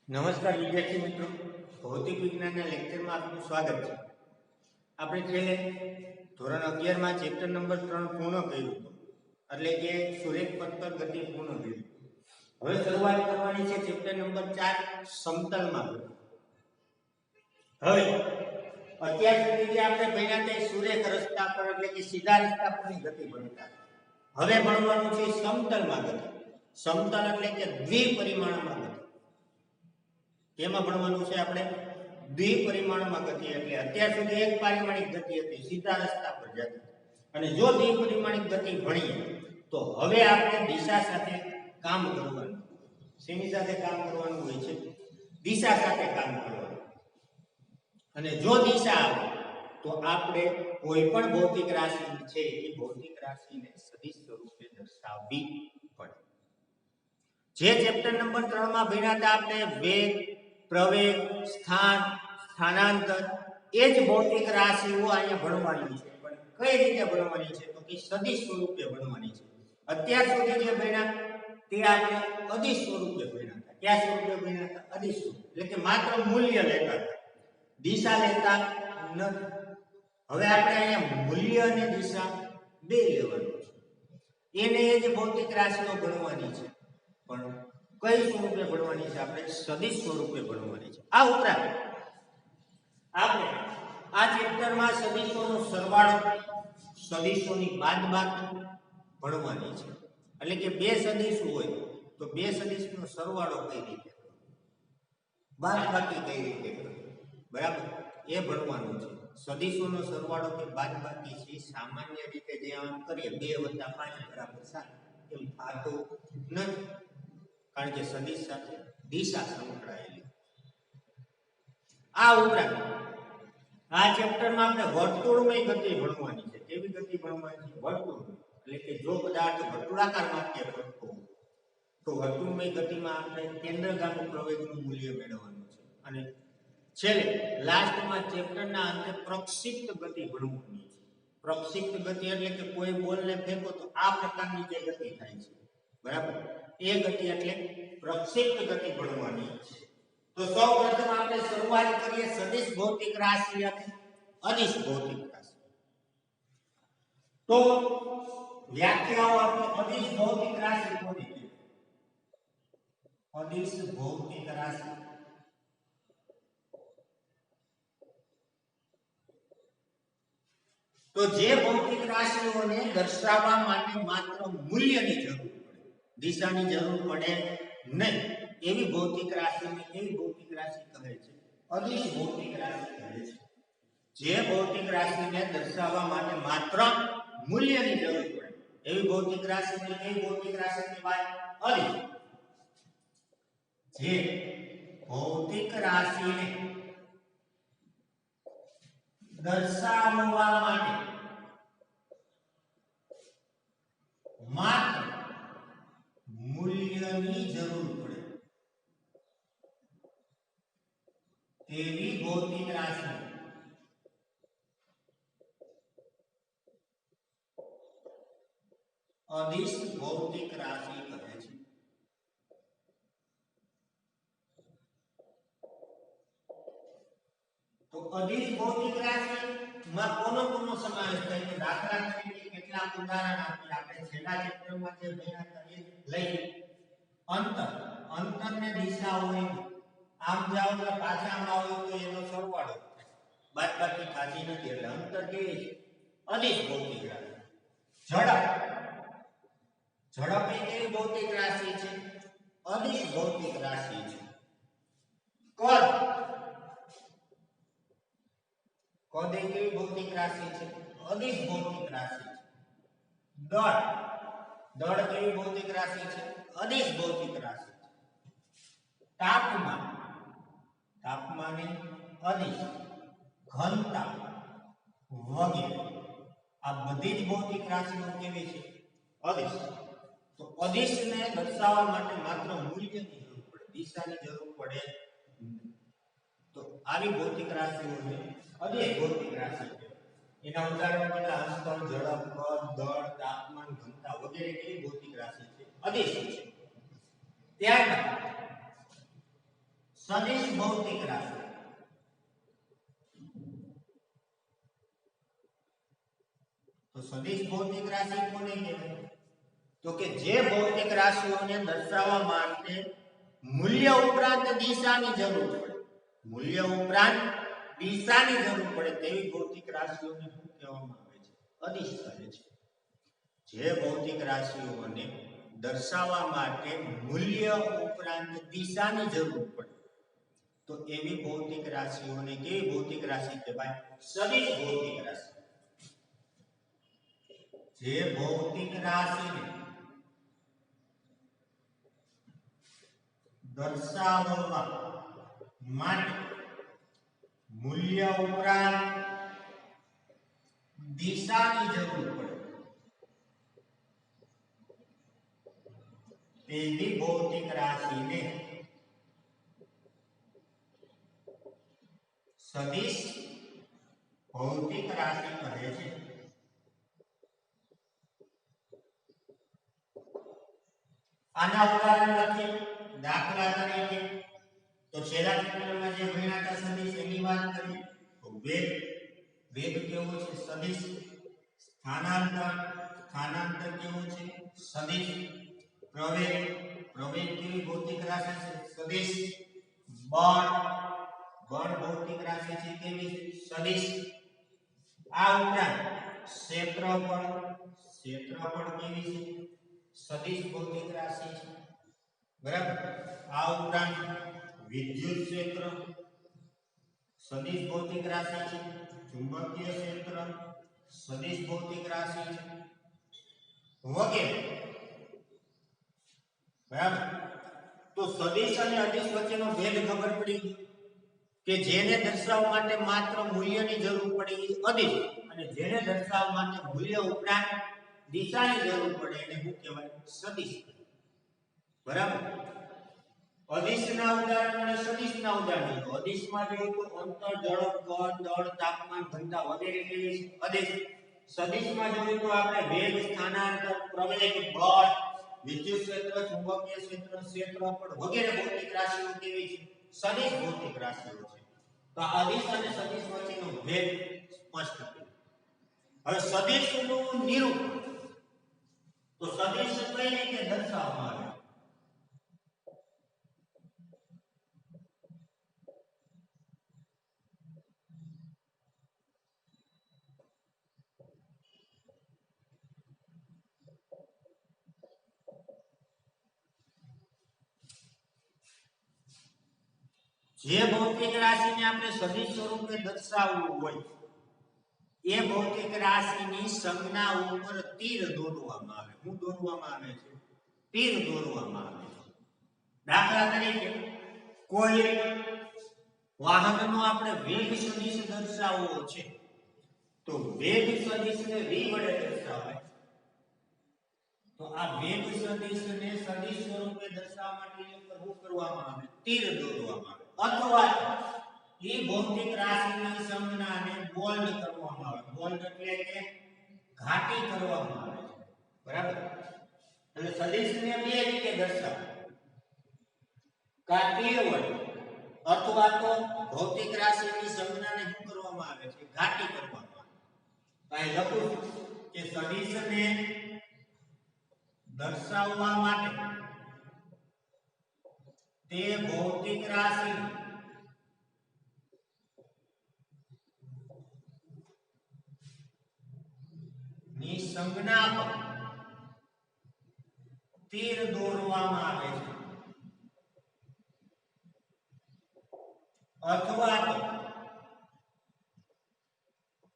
નમસ્કાર વિદ્યાર્થી મિત્રો, ભૌતિક વિજ્ઞાનના લેક્ચરમાં આપનું સ્વાગત છે. આપણે છેલ્લે ધોરણ 11 માં ચેપ્ટર નંબર 3 પૂર્ણ કર્યું એટલે કે સુરેખ પથ પર ગતિ પૂર્ણ કર્યું. હવે શરૂઆત કરવાની છે ચેપ્ટર નંબર 4 સમતલમાં ગતિ. હવે અત્યાર સુધી જે આપણે ભણ્યા તે સુરેખ રસ્તા પર એટલે કે સીધા રસ્તા પરની ગતિ ભણતા. હવે ભણવાનું છે સમતલમાં ગતિ. સમતલ એટલે કે દ્વિપરિમાણમાં ગતિ. તેમાં ભણવાનું છે આપણે દ્વિપરિમાણમાં ગતિ એટલે અત્યાર સુધી એક પરિમાણિક ગતિ હતી, સીધા રસ્તા પર જતી. અને જો દ્વિપરિમાણિક ગતિ ભણીએ તો હવે આપણે દિશા સાથે કામ કરવાનું. શેની સાથે કામ કરવાનું હોય છે? દિશા સાથે કામ કરવાનું. અને જો દિશા આવે તો આપણે કોઈ પણ ભૌતિક રાશિ છે એ ભૌતિક રાશિને સદિશ સ્વરૂપે દર્શાવવી પડે. જે ચેપ્ટર નંબર 3 માં ભણ્યા હતા આપણે વેગ, પ્રવેગ, સ્થાન, સ્થાનાંતર, એ જ ભૌતિક રાશિઓ અહીંયા ભણવાની છે. પણ કઈ રીતે ભણવાની છે? તો કે સદિશ સ્વરૂપે ભણવાની છે. અત્યાર સુધી જે ભણ્યા તે આપણે અદિશ સ્વરૂપે ભણ્યા હતા. કયા સ્વરૂપે ભણ્યા હતા? અદિશ સ્વરૂપે. એટલે કે માત્ર મૂલ્ય લેતા હતા, દિશા લેતા નથી. હવે આપણે અહીંયા મૂલ્ય અને દિશા બે લેવાનું છે. એને એ જ ભૌતિક રાશિઓ ભણવાની છે. પણ કઈ સ્વરૂપે ભણવાની છે? આપણે સદિશ સ્વરૂપે ભણવાની છે. આ ઉપરાંત આપણે આ ચેપ્ટરમાં સદિશોનો સરવાળો, સદિશોની બાદબાકી ભણવાની છે. એટલે કે બે સદિશ હોય તો બે સદિશનો સરવાળો કઈ રીતે કરવો, બાદબાકી કઈ રીતે કરવી, બરાબર, એ ભણવાનું છે. સદિશોનો સરવાળો કે બાદબાકી છે સામાન્ય રીતે જે આમ કરીએ 2 + 5 = 7 એમ થતું નથી, કારણ કે સદિશ સાથે દિશા સંકળાયેલી. આ ઉપરાંત આ ચેપ્ટરમાં આપણે વર્તુળમય ગતિ ભણવાની છે. કેવી ગતિ ભણવાની છે? વર્તુળ. એટલે કે જો પદાર્થ વર્તુળાકાર માર્ગે ફરતો તો વર્તુળમય ગતિમાં આપણે કેન્દ્રગામી પ્રવેગનું મૂલ્ય મેળવવાનું છે. અને છેલ્લે લાસ્ટમાં ચેપ્ટરના અંતે પ્રક્ષિપ્ત ગતિ ભણવાની છે. પ્રક્ષિપ્ત ગતિ એટલે કે કોઈ બોલને ફેંકો તો આ પ્રકારની જે ગતિ થાય છે, બરાબર, એ ગતિ એટલે પ્રક્ષિપ્ત ગતિ ભણવાની છે. તો સૌપ્રથમ આપણે શરૂઆત કરીએ સદિશ ભૌતિક રાશિ અને અદિશ ભૌતિક રાશિ. તો વ્યાખ્યાઓ આપણે અદિશ ભૌતિક રાશિ કોને કહેવાય? અદિશ ભૌતિક રાશિ તો જે ભૌતિક રાશિઓને દર્શાવવા માટે માત્ર મૂલ્યની જરૂર પડે, દિશાની જરૂર પડે નહીં, એવી ભૌતિક રાશિને કેવી ભૌતિક રાશિ કહે છે? અદિશ ભૌતિક રાશિ કહે છે. જે ભૌતિક રાશિને દર્શાવવા માટે માત્ર મૂલ્યની જરૂર પડે એવી ભૌતિક રાશિને કેવી ભૌતિક રાશિ કહેવાય? અદિશ. જે ભૌતિક રાશિને દર્શાવવા માટે માત્ર મૂલ્યની જરૂર પડે તેવી ભૌતિક રાશિ અદિશ ભૌતિક રાશિ કહે છે. તો અદિશ ભૌતિક રાશિમાં કોનો સમાવેશ થાય છે? દાખલા તરીકે કેટલાક ઉદાહરણ આપી આપણે છેલ્લા ચેપ્ટરમાં જે ભણ્યા હતા એ લઈ. અંતરને દિશા હોય, આમ જાઓ તો પાછા આમ આવો તો એનો સરવાળો બાદબાકી થતી નથી, એટલે અંતર કેવી છે? અદિશ ભૌતિક રાશિ. ઝડપ એ કેવી ભૌતિક રાશિ છે? અદિશ ભૌતિક રાશિ છે. કદ એ કેવી ભૌતિક રાશિ છે? અદિશ ભૌતિક રાશિ છે. દળ કેવી ભૌતિક રાશિ છે? અદિશ ભૌતિક રાશિ છે. તાપમાન એ અદિશ. ઘનતા વગેરે આ બધી જ ભૌતિક રાશિઓ કેવી છે? અદિશ. તો અદિશને દર્શાવવા માટે માત્ર મૂલ્યની જરૂર પડે, દિશાની જરૂર પડે. તો આવી ભૌતિક રાશિઓને અદિશ ભૌતિક રાશિ કહેવાય. એના ઉદાહરણ કેટલા? અંતર, ઝડપ, કદ, દળ, તાપમાન, ઘનતા વગેરે કેવી ભૌતિક રાશિ છે? અદિશ છે. ત્યારબાદ સદિશ ભૌતિક રાશિ તો સદિશ ભૌતિક રાશિ કોને કહેવાય તો કે જે ભૌતિક રાશિઓને દર્શાવવા માટે મૂલ્ય ઉપરાંત દિશાની જરૂર પડે મૂલ્ય ઉપરાંત દિશાની જરૂર પડે તેવી ભૌતિક રાશિઓને શું કહેવામાં આવે છે અદિશ કહે છે જે ભૌતિક રાશિઓને દર્શાવવા માટે મૂલ્ય ઉપરાંત દિશાની જરૂર પડે તો એવી ભૌતિક રાશિઓને કેવી ભૌતિક રાશિ કહેવાય સદિશ ભૌતિક રાશિ જે ભૌતિક રાશિને દર્શાવવા માટે મૂલ્ય ઉપરાંત દિશાની જરૂર પડે તેવી ભૌતિક રાશિને સદિશ ભૌતિક રાશિ કહે છે આના ઉદાહરણ લખીએ દાખલા તરીકે તો છેલ્લા ચેપ્ટરમાં જે ભણ્યા હતા સદિશ એની વાત કરીએ તો વેગ વેગ કેવો છે સદિશ સ્થાનાંતર કેવો છે સદિશ પ્રવેગ કેવી ભૌતિક રાશિ છે સદિશ બળ ભૌતિક રાશિ છે કેવી સદિશ આ ઉપરાંત ક્ષેત્રફળ કેવી છે સદિશ ભૌતિક રાશિ છે બરાબર આ ઉપરાંત વિદ્યુત ક્ષેત્ર સદિશ ભૌતિક રાશિ છે ચુંબકીય ક્ષેત્ર સદિશ ભૌતિક રાશિ છે વગેરે બરાબર તો સદિશ અને અદિશ વચ્ચેનો ભેદ ખબર પડી કે જેને દર્શાવવા માટે માત્ર મૂલ્યની જરૂર પડી અદિશ અને જેને દર્શાવવા માટે મૂલ્ય ઉપરાંત દિશાની જરૂર પડે એને શું કહેવાય સદિશ બરાબર અદિશના ઉદાહરણ અને સદિશના ઉદાહરણ અદિશમાં જોઈએ તો અંતર ઝડપ કદ દળ તાપમાન ઘનતા વગેરે કેવી છે અદિશ સદિશમાં જોઈએ તો આપણે વેગ સ્થાનાંતર પ્રવેગ બળ વિદ્યુત ક્ષેત્ર ચુંબકીય ક્ષેત્ર ક્ષેત્રફળ વગેરે ભૌતિક રાશિઓ કેવી છે સદિશ ભૌતિક રાશિઓ છે તો અદિશ અને સદિશ વચ્ચેનો ભેદ સ્પષ્ટ થયો હવે સદિશનું નિરૂપણ તો સદિશ કઈ રીતે દર્શાવવામાં આવે જે ભૌતિક રાશિને આપણે સદિશ સ્વરૂપે દર્શાવવું હોય એ ભૌતિક રાશિની સંજ્ઞા ઉપર તીર દોરવામાં આવે શું દોરવામાં આવે છે તીર દોરવામાં આવે છે દાખલા તરીકે કોઈ વાહનનો આપણે વેગ સદિશ દર્શાવવો છે તો વેગ સદિશને v વડે દર્શાવાય તો આ વેગ સદિશને સદિશ સ્વરૂપે દર્શાવવા માટે શું કરવામાં આવે તીર દોરવામાં આવે અથવા એ ભૌતિક રાશિની સંજ્ઞાને બોલ્ડ કરવામાં આવે બોલ્ડ એટલે કે ઘાટી કરવામાં આવે છે બરાબર એટલે સદિશને બે રીતે દર્શાવાય કા તીર વડે અથવા તો ભૌતિક રાશિની સંજ્ઞાને શું કરવામાં આવે છે ઘાટી કરવામાં આવે તો લખું કે સદિશને દર્શાવવા માટે તે ભૌતિક રાશિ ની સંજ્ઞા પર તીર દોરવામાં આવે છે અથવા તો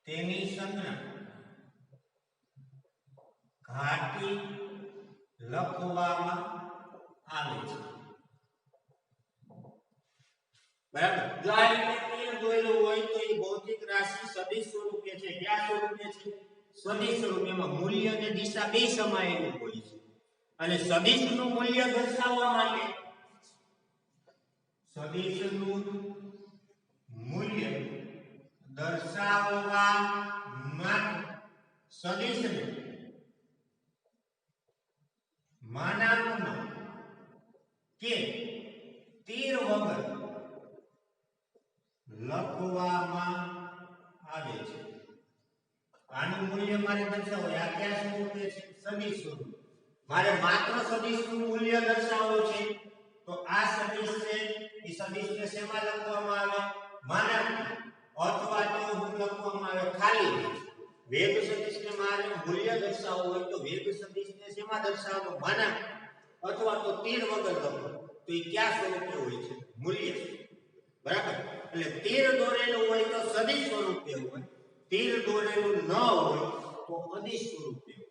તેની સંજ્ઞા ઘાટી લખવામાં આવે છે બરાબર જો આ રીતે તીર દોરેલું હોય તો એ ભૌતિક રાશિ સદિશ સ્વરૂપે છે કયા સ્વરૂપે છે સદિશ સ્વરૂપેમાં મૂલ્ય અને દિશા બે સમાયેલું હોય છે અને સદિશનું મૂલ્ય દર્શાવવા માટે સદિશનું મૂલ્ય દર્શાવવા માટે સદિશને માનાંકમાં કે તીર વગર લખવામાં આવે છે. આનું મૂલ્ય મારે દર્શાવવું, આ કયા સ્વરૂપે છે? સદિશ સ્વરૂપ. મારે માત્ર સદિશનું મૂલ્ય દર્શાવવું છે તો આ સદિશ છે એ સદિશને શેમાં લખવામાં આવે? માનાંકમાં, અથવા તો હું લખવામાં આવે ખાલી વેગ સદિશને મારે મૂલ્ય દર્શાવવું હોય તો વેગ સદિશને શેમાં દર્શાવવું? માનાંક, અથવા તો તીર વગર લખો તો એ કયા સ્વરૂપે હોય છે? મૂલ્ય. બરાબર. એટલે તીર દોરેલું હોય તો સદિશ સ્વરૂપે હોય, તીર દોરેલું ન હોય તો અદિશ સ્વરૂપે હોય.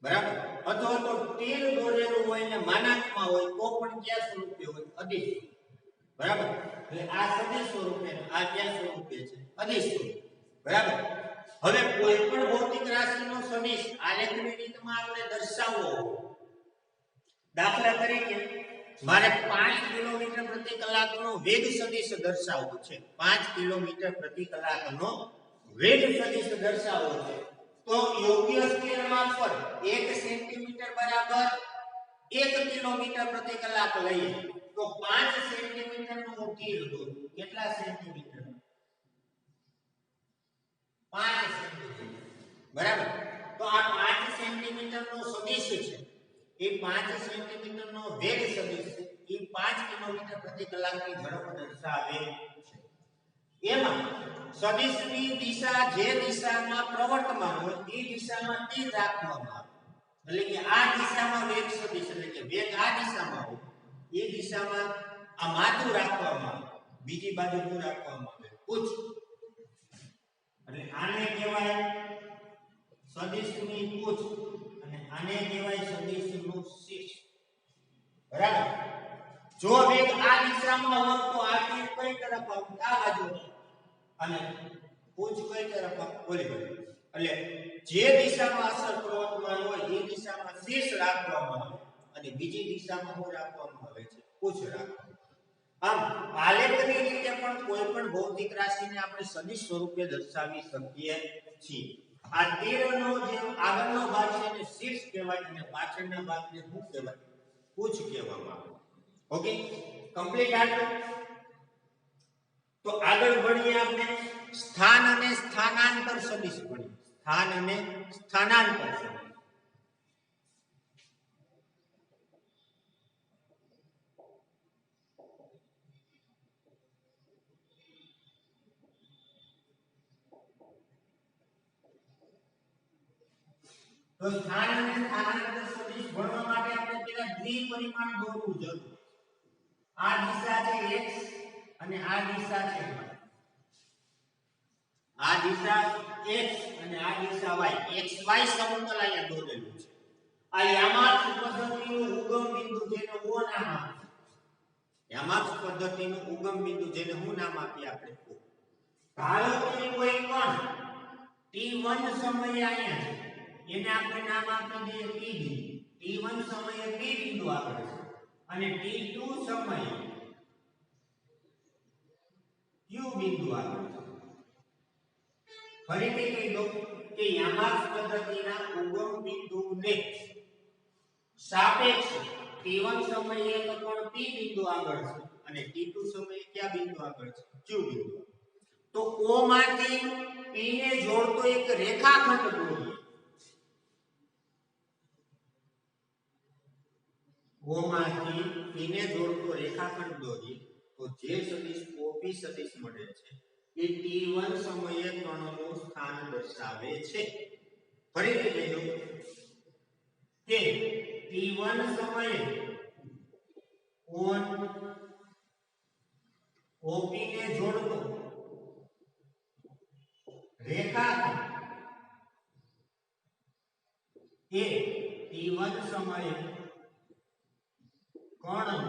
બરાબર. અથવા તો તીર દોરેલું હોય ને માનાંકમાં હોય તો પણ કયા સ્વરૂપે હોય? અદિશ. બરાબર. એટલે આ સદિશ સ્વરૂપે, આ કયા સ્વરૂપે છે? અદિશ સ્વરૂપે. બરાબર. હવે કોઈ પણ ભૌતિક રાશિનો સદિશ આલેખની રીતમાં આપણે દર્શાવવો, દાખલા તરીકે મારે 5 કિલોમીટર પ્રતિ કલાકનો વેગ સદિશ દર્શાવવો છે. 5 કિલોમીટર પ્રતિ કલાકનો વેગ સદિશ દર્શાવવો છે તો યોગ્ય સ્કેલ માપન 1 સેન્ટીમીટર બરાબર 1 કિલોમીટર પ્રતિ કલાક લઈએ તો 5 સેન્ટીમીટરનું તીર દોરો. કેટલા સેન્ટીમીટર? 5 સેન્ટીમીટર. બરાબર. તો આ 5 સેન્ટીમીટરનો સદિશ છે એ 5 સેન્ટીમીટરનો વેગ સદિશ છે એ 5 કિલોમીટર પ્રતિ કલાકની ઝડપ દર્શાવે છે. એમાં સદિશની દિશા જે દિશામાં પ્રવર્તમાન હોય એ દિશામાં તીર રાખવામાં આવે. એટલે કે આ દિશામાં વેગ સદિશ, એટલે કે વેગ આ દિશામાં હોય એ દિશામાં આ માથું રાખવામાં આવે, બીજી બાજુ શું રાખવામાં આવે? પૂછ. એટલે આને કહેવાય સદિશની પૂછ અને આને કહેવાય સદિશનું શીર્ષ. બરાબર. જો વેગ આ દિશામાં હોય તો આ તીર કઈ તરફ આવે? આ બાજુ. અને પૂછ કઈ તરફ આવે? ઓલી બાજુ. એટલે જે દિશામાં અસર પ્રવર્તમાન હોય એ દિશામાં શીર્ષ રાખવામાં આવે અને બીજી દિશામાં શું રાખવામાં આવે છે? પૂછ રાખવામાં. આમ આલેખની રીતે પણ કોઈ પણ ભૌતિક રાશિને આપણે સદિશ સ્વરૂપે દર્શાવી શકીએ છીએ. આ તીરનો જે આગળનો ભાગ છે એને શીર્ષ કહેવાય અને પાછળના ભાગને શું કહેવાય? પૂછ કહેવામાં આવે. Okay, complete. તો આગળ ભણીએ આપણે સ્થાન અને સ્થાનાંતર સદિશ ભણીએ. સ્થાન અને સ્થાનાંતર સદિશ. તો સ્થાન અને સ્થાનાંતર સદિશ ભણવા માટે આપણે પહેલા દ્વિપરિમાણ દોરવું જરૂરી. આ દિશા છે x અને આ દિશા છે y. આ દિશા x અને આ દિશા y. xy સમતલ અહીંયા દોરેલું છે. આ યામાક્ષ પદ્ધતિનું ઉગમ બિંદુ જેને O નામ આપ્યું. યામાક્ષ પદ્ધતિનું ઉગમ બિંદુ જેને શું નામ આપીએ આપણે? O. ધારો કે કોઈ કોણ t1 સમયે અહીંયા છે એને આપણે નામ આપી દઈએ p બિંદુ. t1 સમયે p બિંદુ આગળ છે અને t2 સમયે q બિંદુ આગળ છે. ફરીથી કહી દો કે યામાક્ષ પદ્ધતિના ઉગમ બિંદુને સાપેક્ષ t1 સમયે એક કોણ p બિંદુ આગળ છે અને t2 સમયે કયા બિંદુ આગળ છે? q બિંદુ. તો O માંથી p ને જોડતો એક રેખાખંડ દોરીએ. O માંથી p ને જોડતો રેખાખંડ દોરીએ તો જે સદિશ OP સદિશ મળે છે એ t1 સમયે કણનું સ્થાન દર્શાવે છે. ફરીથી કહી દઉં કે t1 સમયે કોણ OP ને જોડતો રેખાખંડ એ t1 સમયે કણનું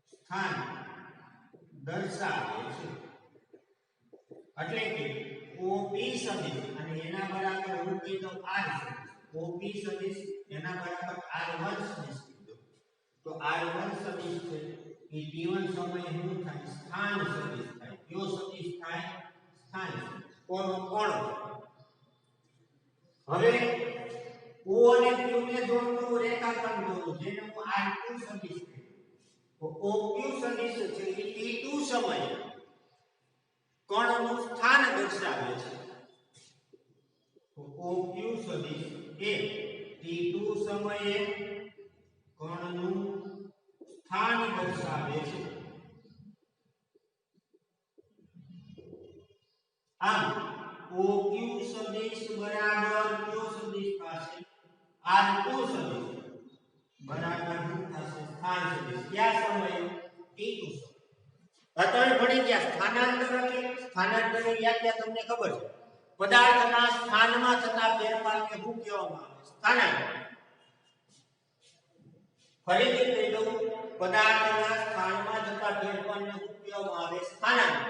સ્થાન દર્શાવે છે. એટલે કે OP સદિશ અને એના બરાબર હું કહી દઉં R સદિશ. OP સદિશ એના બરાબર R1 સદિશ કીધું તો R1 સદિશ છે એ t1 સમયે શું થાય? સ્થાન સદિશ થાય. કયો સદિશ થાય? સ્થાન. કોનો? કોણ. હવે O અને Q ને જોડતું રેખાખંડ દોરું જેને હું R2 સદિશ કહું. તો OQ સદિશ છે એ t2 સમયે કણનું સ્થાન દર્શાવે છે. તો OQ સદિશ એ T2 સમયે કણનું સ્થાન દર્શાવે છે. આમ OQ સદિશ બરાબર કયો સદિશ પાસે R2 સદિશ બરાબર શું થશે સ્થાન સદિશ કયા સમયે T2 સમયે. અત્યારે ભણી ગયા સ્થાનાંતર એટલે સ્થાનાંતરની વ્યાખ્યા તમને ખબર છે. પદાર્થના સ્થાનમાં થતા ફેરફારને શું કહેવામાં આવે? સ્થાનાંતર. ફરીથી કહી દઉં, પદાર્થના સ્થાનમાં થતા ફેરફારને શું કહેવામાં આવે? સ્થાનાંતર.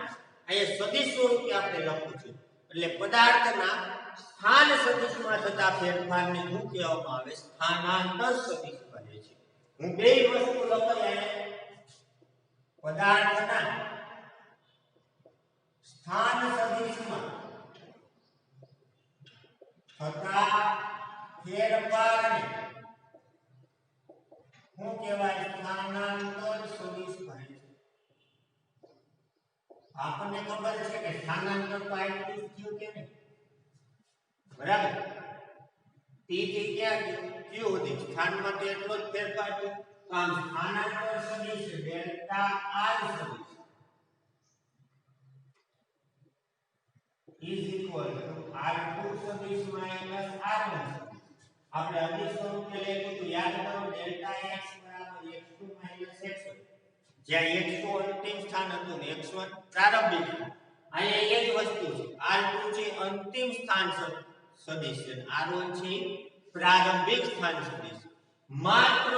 અહીંયા સદિશ સ્વરૂપે આપણે લખવું છે. એટલે પદાર્થના સ્થાન સદિશમાં થતા ફેરફારને શું કહેવામાં આવે? સ્થાનાંતર સદિશ કહે છે. હું બે વસ્તુ લખાય પદાર્થના સ્થાન સદિશમાં થતા ફેરફારને શું કહેવાય? સ્થાનાંતર સદિશ કહે છે. આપણને ખબર છે કે સ્થાનાંતર તો આટલું જ થયું કે નહીં, બરાબર? T થી ક્યાં ગયું સુધી સ્થાનમાં તો એટલો જ ફેરફાર થયો. આમ સ્થાનાંતર સદિશ ડેલ્ટા R સદિશ is equal to R2 સદિશ minus R1 સદિશ. આપણે અધિક સ્વરૂપે લખ્યું તો યાદ કરો ડેલ્ટા x બરાબર x2 minus x1, જ્યાં x2 અંતિમ સ્થાન હતું ને x1 પ્રારંભિક. અહીંયા એ જ વસ્તુ છે. R2 છે અંતિમ સ્થાન સદિશ છે, R1 છે પ્રારંભિક સ્થાન સદિશ. માત્ર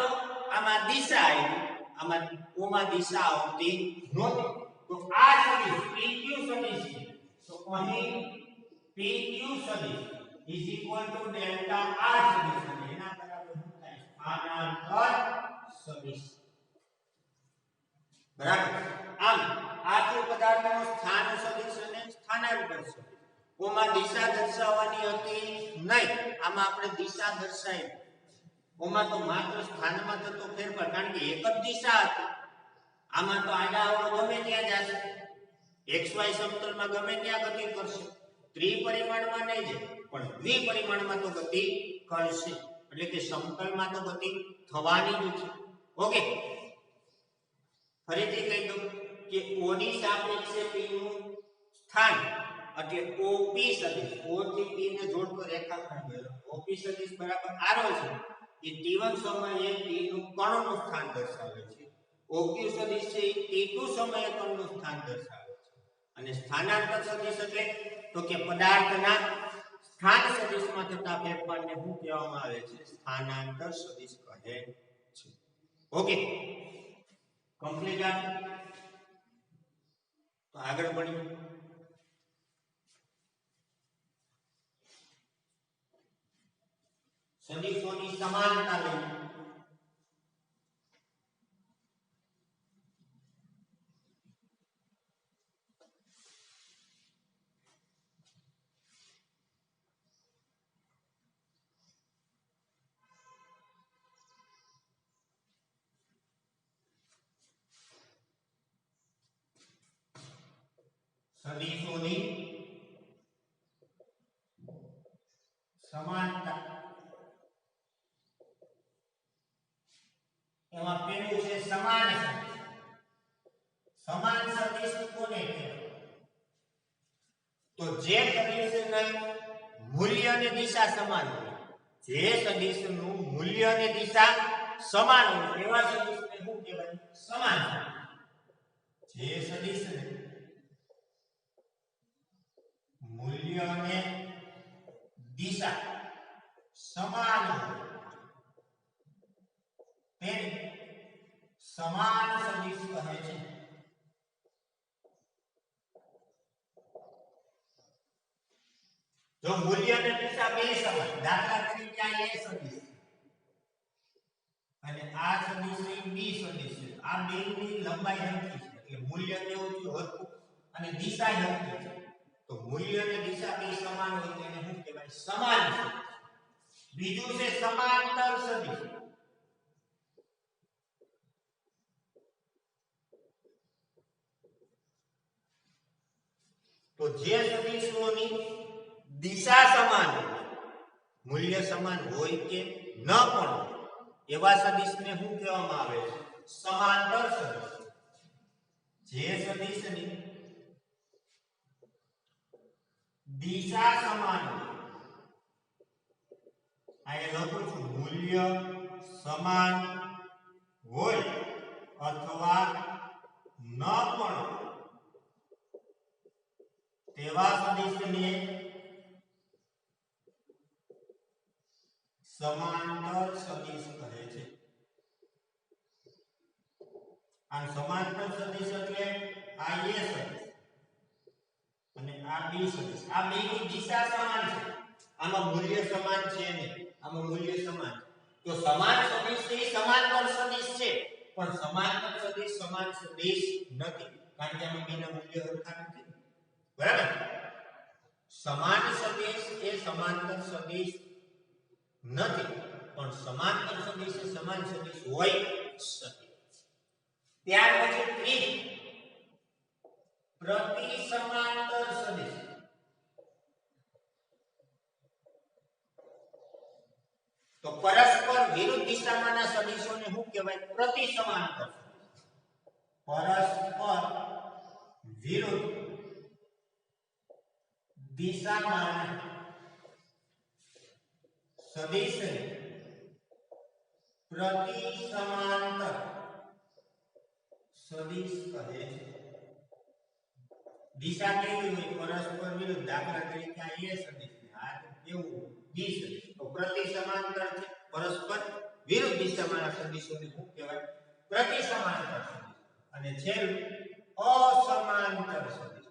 આમાં દિશા આવી, આમાં ઓમાં દિશા આવતી નહોતી. તો આ સદિશ PQ સદિશ છે. તો અહીં PQ સદિશ is equal to delta R સદિશ અને એના બરાબર શું થાય? સ્થાનાંતર સદિશ. બરાબર? આમ આ જે પદાર્થનો સ્થાન સદિશ અને સ્થાનાંતર સદિશ ઓમાં દિશા દર્શાવવાની હતી નહીં. આમાં આપણે દિશા દર્શાવી. ઓમાં તો માત્ર સ્થાનમાં થતો ફેરફાર, કારણ કે એક જ દિશા હતી. આમાં તો આડા અવળો ગમે ત્યાં જશે, XY સમતલમાં ગમે ત્યાં ગતિ કરશે. ત્રિપરિમાણમાં નહીં જાય પણ દ્વિપરિમાણમાં તો ગતિ કરશે. એટલે કે સમતલમાં તો ગતિ થવાની જ છે. ઓકે, ફરીથી કહી દઉં કે O ની સાપેક્ષે P નું સ્થાન એટલે OP સદિશ, O થી P ને જોડતો રેખાખંડ ગયો. OP સદિશ બરાબર R1 છે. એ T1 સમયે P નું કણનું સ્થાન દર્શાવે છે. OQ સદિશ છે એ T2 સમયે કણનું સ્થાન દર્શાવે છે. અને સ્થાનાંતર સદિશ એટલે તો કે પદાર્થના સ્થાન સદિશમાં થતા ફેરફારને શું કહેવામાં આવે છે? સ્થાનાંતર સદિશ કહે છે. Okay, complete. તો આગળ ભણીએ. સદિશોની સમાનતા લઈએ. સદિશોની સમાનતા એમાં પેલું છે સમાન સદિશ. સમાન સદિશ કોને કહેવાય? તો જે સદિશના મૂલ્ય અને દિશા સમાન હોય, જે સદિશનું મૂલ્ય અને દિશા સમાન હોય એવા સદિશને શું કહેવાય? સમાન સદિશ. જે સદિશને મૂલ્ય અને દિશા સમાન હોય તેને સમાન સદિશ કહે છે. જો મૂલ્ય અને દિશા બે સમાન, દાખલા તરીકે આ A સદિશ અને આ સદિશ B સદિશ છે. આ બેની લંબાઈ સરખી છે એટલે મૂલ્ય કેવું છે? હરખું. અને દિશા સરખી છે. તો મૂલ્ય અને દિશા બે સમાન હોય તેને શું કહેવાય? સમાન સદિશ. બીજું છે સમાંતર સદિશ. તો જે સદિશોની દિશા સમાન હોય, મૂલ્ય સમાન હોય કે ન પણ એવા સદિશને શું કહેવામાં આવે છે? સમાંતર સદિશ. જે સદિશની દિશા સમાન હોય, અહીંયા લખું છું મૂલ્ય સમાન હોય અથવા ન પણ તેવા સદિશને સમાંતર સદિશ કહે છે. આ સમાંતર સદિશ એટલે આ એ સદિશ અને આ બી સદિશ, આ બેની દિશા સમાન છે. આમાં મૂલ્ય સમાન છે ને આમાં મૂલ્ય સમાન. તો સમાન સદિશ એ સમાંતર સદિશ છે, પણ સમાંતર સદિશ સમાન સદિશ નથી, કારણ કે આમાં બેના મૂલ્ય સરખા નથી. બરાબર? સમાન સદિશ એ સમાંતર સદિશ નથી, પણ સમાંતર સદિશ એ સમાન સદિશ હોય શકે. ત્યાર પછી ત્રીજું પ્રતિ સમાંતર સદિશ. તો પરસ્પર વિરુદ્ધ દિશામાંના સદિશોને શું કહેવાય? પ્રતિ સમાંતર સદિશ. પરસ્પર વિરુદ્ધ દિશામાંના સદિશને પ્રતિ સમાંતર સદિશ કહે છે. દિશા કેવી હોય? પરસ્પર વિરુદ્ધ. દાખલા તરીકે આ એ સદિશ ને આ કેવું? બી સદિશ. તો પ્રતિ સમાંતર છે, પરસ્પર વિરુદ્ધ દિશામાંના સદિશોને શું કહેવાય? પ્રતિ સમાંતર સદિશ. અને છેલ્લું અસમાંતર સદિશ.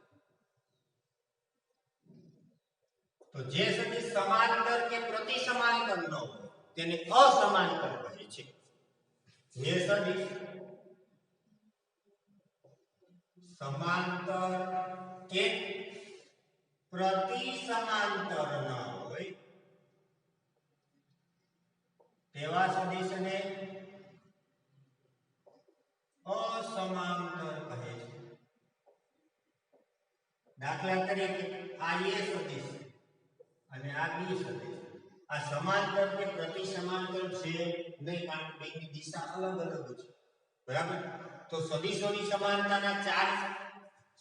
તો જે સદિશ સમાંતર કે પ્રતિ સમાંતર ન હોય તેને અસમાંતર કહે છે. જે સદિશ સમાંતર કે પ્રતિ સમાંતર ન હોય તેવા સદિશને અસમાંતર કહે છે. દાખલા તરીકે આ એ સદિશ અને આ બી સદિશ, આ સમાંતર કે પ્રતિ સમાંતર છે નહીં, કારણ કે બેની દિશા અલગ અલગ છે. બરાબર? તો સદિશોની સમાનતાના ચાર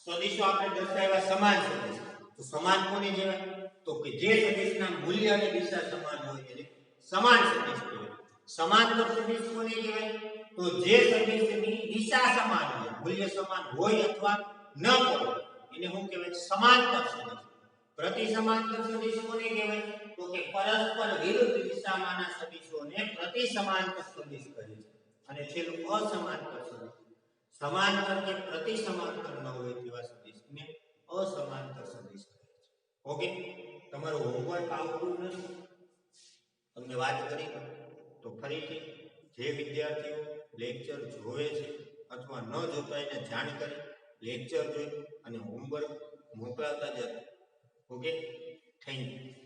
સદિશો આપણે દર્શાવ્યા સમાન સદિશ. તો સમાન કોને કહેવાય? તો કે જે સદિશના મૂલ્ય અને દિશા સમાન હોય એને સમાન સદિશ કહેવાય. સમાંતર સદિશ કોને કહેવાય? તો જે સદિશની દિશા સમાન હોય, મૂલ્ય સમાન હોય અથવા ન હોય એને શું કહેવાય? સમાંતર સદિશ. પ્રતિ સમાંતર સદિશ કોને કહેવાય? તો કે પરસ્પર વિરુદ્ધ દિશામાંના સદિશોને પ્રતિ સમાંતર સદિશ કહે છે. અને છેલ્લું અસમાંતર સદિશ. સમાંતર કે પ્રતિ સમાંતર ન હોય તેવા સદિશને અસમાંતર સદિશ કહે છે. ઓકે, તમારું હોમવર્ક આવતું નથી, તમને વાત કરી તો ફરીથી જે વિદ્યાર્થીઓ લેક્ચર જોવે છે અથવા ન જોતા એને જાણ કરી લેક્ચર જોઈ અને હોમવર્ક મોકલાતા જતા. Okay, thank you.